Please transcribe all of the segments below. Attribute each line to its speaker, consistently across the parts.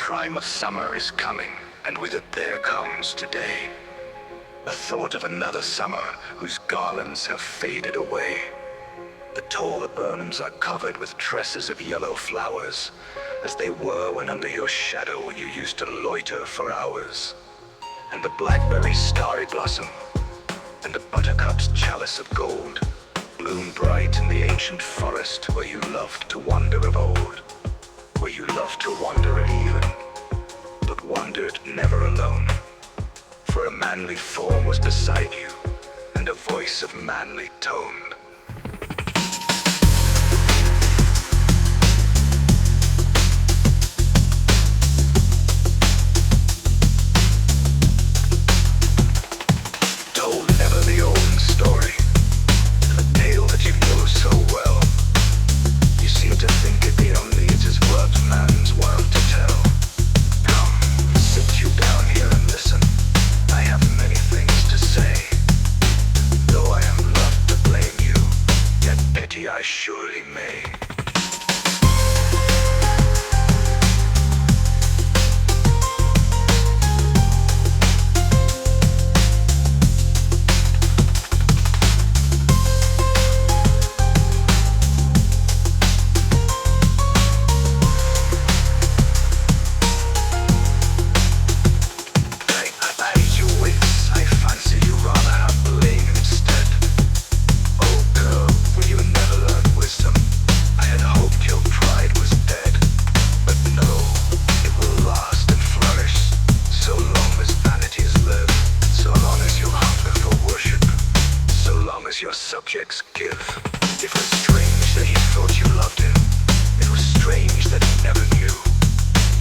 Speaker 1: prime of summer is coming, and with it there comes today. The thought of another summer whose garlands have faded away. The tall laburnums are covered with tresses of yellow flowers, as they were when under your shadow you used to loiter for hours. And the blackberry's starry blossom, and the buttercup's chalice of gold, bloom bright in the ancient forest where you loved to wander of old. Where you loved to wander at even, but wandered never alone. For a manly form was beside you, and a voice of manly tone. Told ever the old story, the tale that you know so well. You seem to think it only it is what man's world to tell. Come, sit you down here and listen. I have many things to say. Though I am loved to blame you, yet pity I surely may. Your subjects give. It was strange that he thought you loved him. It was strange that he never knew.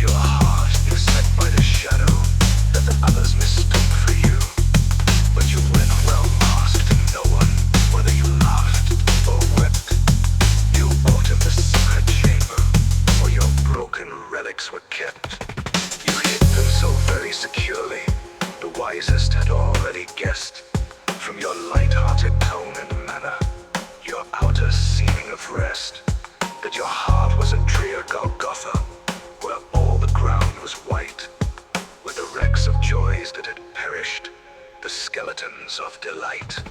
Speaker 1: Your heart was set by the shadow that the others mistook for you. But you went well masked to no one, whether you laughed or wept. You bought him the secret chamber, where your broken relics were kept. You hid them so very securely, the wisest had already guessed. From your light-hearted tone and manner, your outer seeming of rest, that your heart was a drear Golgotha, where all the ground was white, with the wrecks of joys that had perished, the skeletons of delight.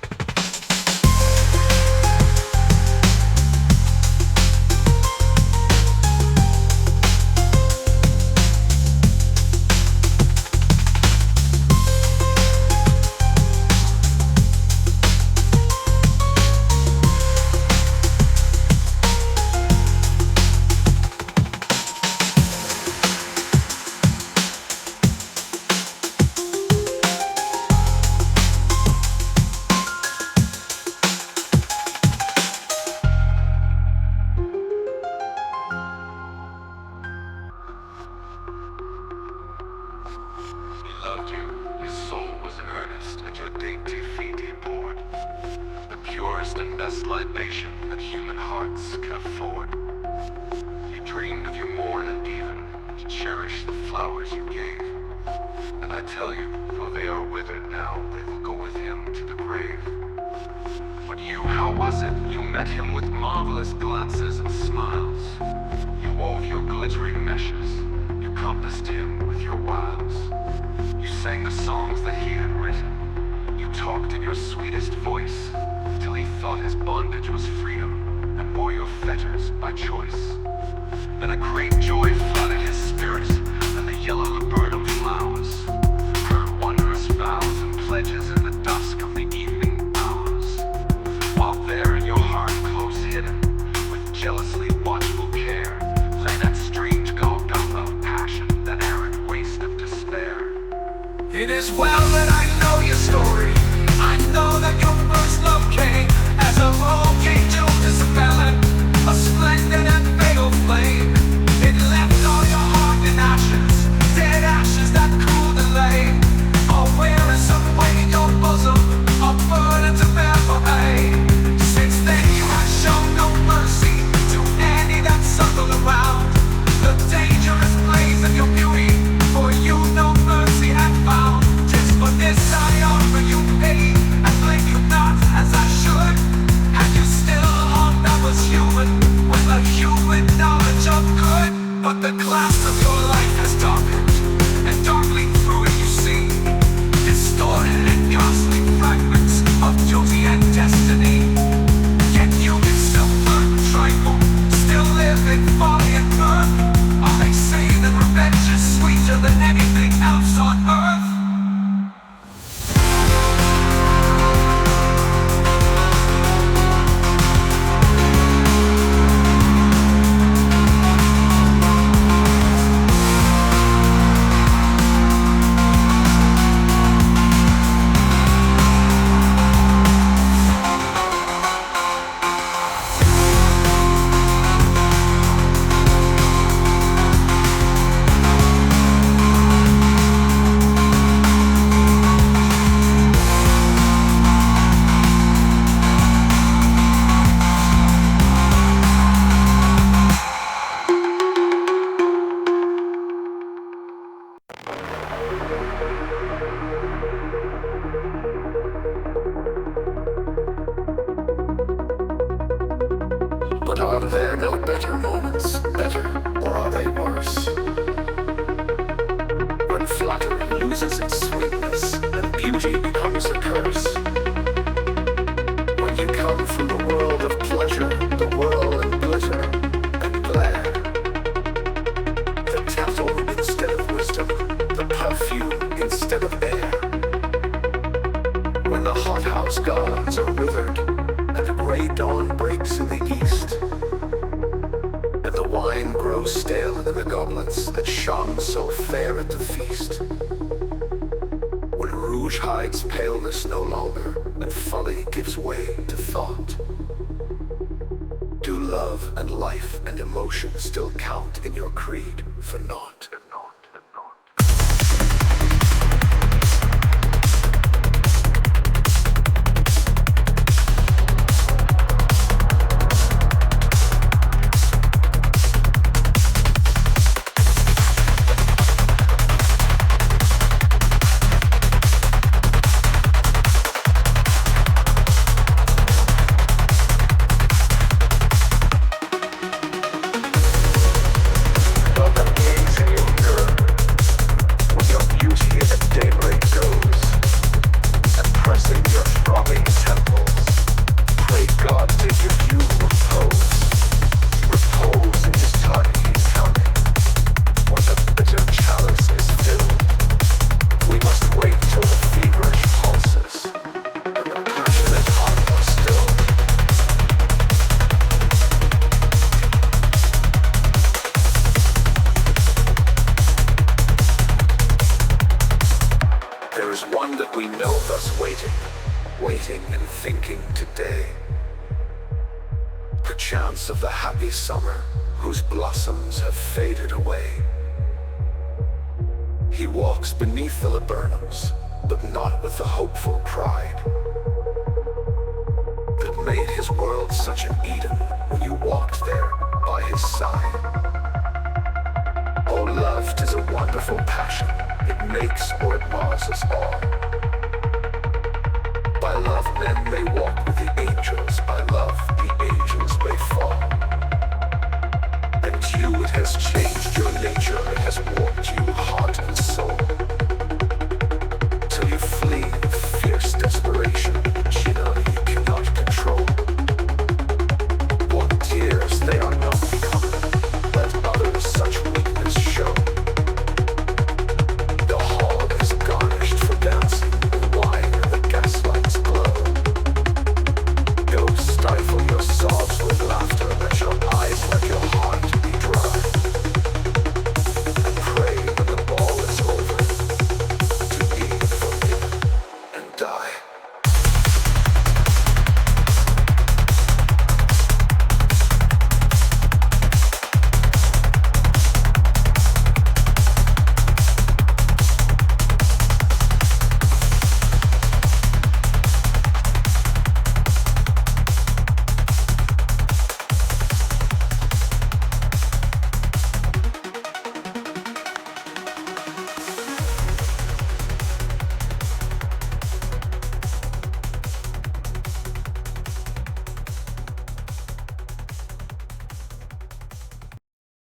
Speaker 1: Loved you, his soul was earnest, and your dainty feet he poured the purest and best libation that human hearts can afford. He dreamed of you morn and even, to cherish the flowers you gave. And I tell you, though they are withered now, they will go with him to the grave. But you, how was it? You met him with marvelous glances and smiles. You wove your glittering meshes, you compassed him with your wiles. You sang the songs that he had written. You talked in your sweetest voice, till he thought his bondage was freedom, and bore your fetters by choice. Then a great joy flooded his spirit, and the yellow laburnum flowers heard wondrous vows and pledges in the dusk of the evening hours. While there in your heart close hidden, with jealously watchful care, lay that strange Golgotha of passion, that arid waste of despair. It is well that I know your story. I know that your first love came as a old king to dispel it, a splendid and fatal flame. It But are there no better moments, better, or are they worse? When flattery loses its sweetness and beauty becomes a curse. When you come from the world of pleasure, the whirl and glitter and glare, the tattle instead of wisdom, the perfume instead of air. When the hothouse gods are withered and the gray dawn breaks in the east, and the wine grows stale in the goblets that shone so fair at the feast. When rouge hides paleness no longer, and folly gives way to thought, do love and life and emotion still count in your creed for naught? Waiting and thinking today, perchance of the happy summer whose blossoms have faded away. He walks beneath the laburnums, but not with the hopeful pride that made his world such an Eden when you walked there by his side. Oh love, 'tis a wonderful passion, it makes or it mars us all. By love men may walk with the angels, by love the angels may fall. And you it has changed.